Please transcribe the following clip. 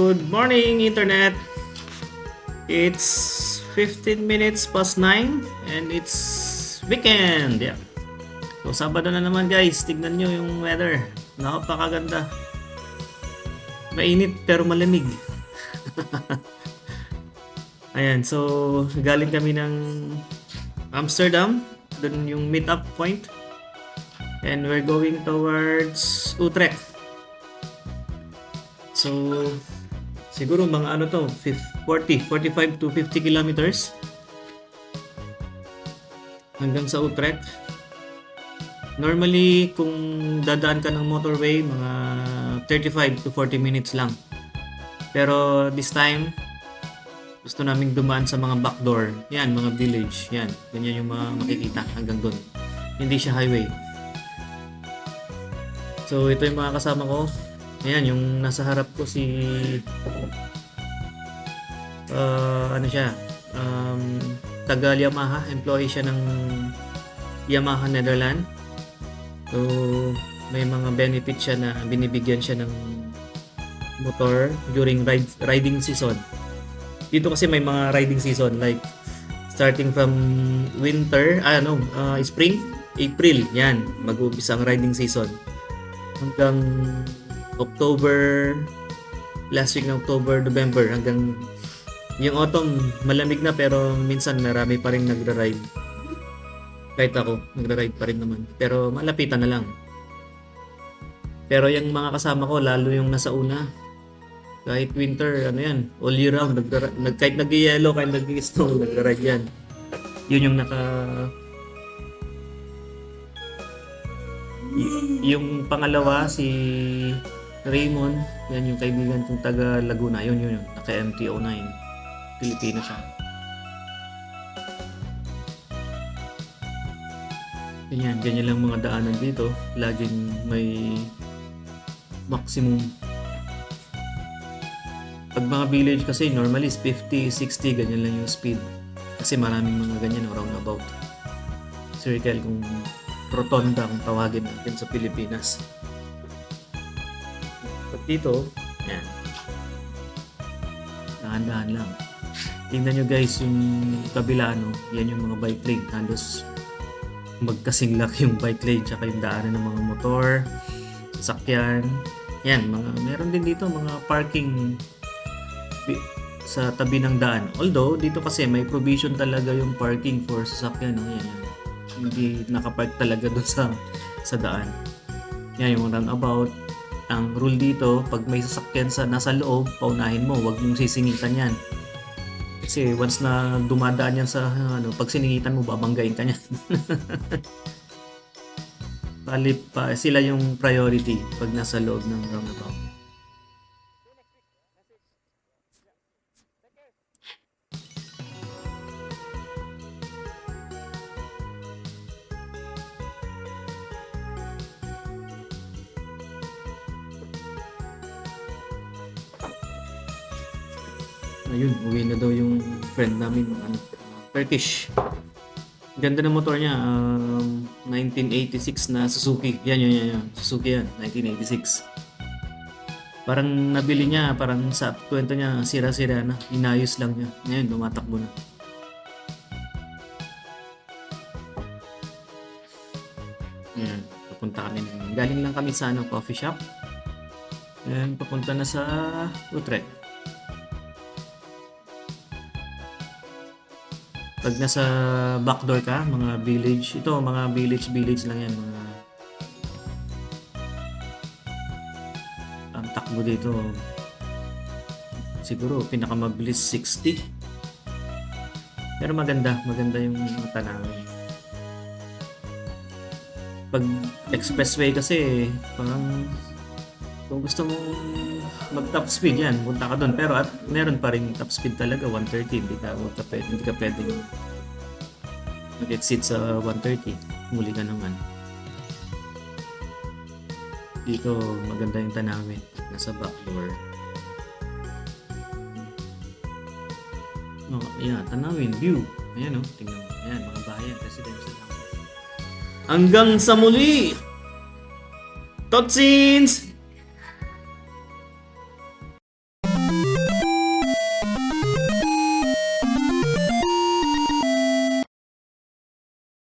Good morning, Internet. It's 15 minutes past 9 and it's weekend. Yeah. So, Sabado na naman guys. Tignan nyo yung weather. Napakaganda. Mainit pero malamig. Ayan, so galing kami ng Amsterdam. Doon yung meet-up point. And we're going towards Utrecht. So, siguro mga ano to, 45 to 50 kilometers hanggang sa Utrecht. Normally, kung dadaan ka ng motorway, mga 35 to 40 minutes lang. Pero this time, gusto naming dumaan sa mga backdoor. Yan, mga village. Yan, ganyan yung mga makikita hanggang doon. Hindi siya highway. So, ito yung mga kasama ko. Ayan, yung nasa harap ko si ano siya, taga Yamaha, employee siya ng Yamaha Netherlands. So, may mga benefits siya na binibigyan siya ng motor during riding season. Dito kasi may mga riding season like starting from winter, spring, April, yan, mag-uumpisa ang riding season. Hanggang October, last week ng October, November, hanggang yung autumn, malamig na pero minsan marami pa rin nagra-ride. Kahit ako, nagra-ride pa rin naman. Pero malapitan na lang. Pero yung mga kasama ko, lalo yung nasa una, kahit winter, ano yan, all year round, kahit nag-yellow, kahit nag-snow, nagra-ride yan. Yun yung yung pangalawa, si Raymond, yan yung kaibigan kong taga Laguna. Yun. Naka-MT-09. Pilipino siya. Ganyan lang mga daanan dito. Laging may maximum. Pag mga village kasi, normally is 50, 60, ganyan lang yung speed. Kasi maraming mga ganyan, roundabout. Circle, kung rotonda kung tawagin natin sa Pilipinas. Pag dito, yan. Dahan-dahan lang. Tingnan nyo guys, yung kabila, yan yung mga bike lane. Halos magkasing laki yung bike lane tsaka yung daanan ng mga motor, sasakyan. Yan, meron din dito mga parking sa tabi ng daan. Although, dito kasi may provision talaga yung parking for sasakyan. Yan. Hindi nakapark talaga doon sa daan. Yan yung roundabout. Ang rule dito, pag may sasakyan nasa loob, paunahin mo, huwag mong sisingitan yan. Kasi once na dumadaan yan sa pag siningitan mo, babanggain ka niyan. Sila yung priority pag nasa loob ng roundabout. Ayun, uwi na daw yung friend namin, Turkish. Ganda ng motor niya, 1986 na Suzuki. Yan. Suzuki yan, 1986. Parang nabili niya, parang sa kwento niya, sira-sira na. Inayos lang niya. Ngayon, tumatakbo na. Ayan, papunta kami. Galing lang kami sa coffee shop. Ayan, papunta na sa Utrecht. Pag nasa backdoor ka, mga village, mga village lang yan. Ang takbo dito, siguro pinakamabilis 60. Pero maganda yung mga tanawin. Pag expressway kasi, parang kung gusto mong mag top speed yan, punta ka doon. Pero meron pa rin top speed talaga, 130. Hindi ka pwedeng mag-exceed sa 130. Muli ka naman. Dito, maganda yung tanawin. Nasa backdoor. Tanawin, view. Ayan tingnan mo. Ayan, mga bahayan, residential houses. Hanggang sa muli! Totsins!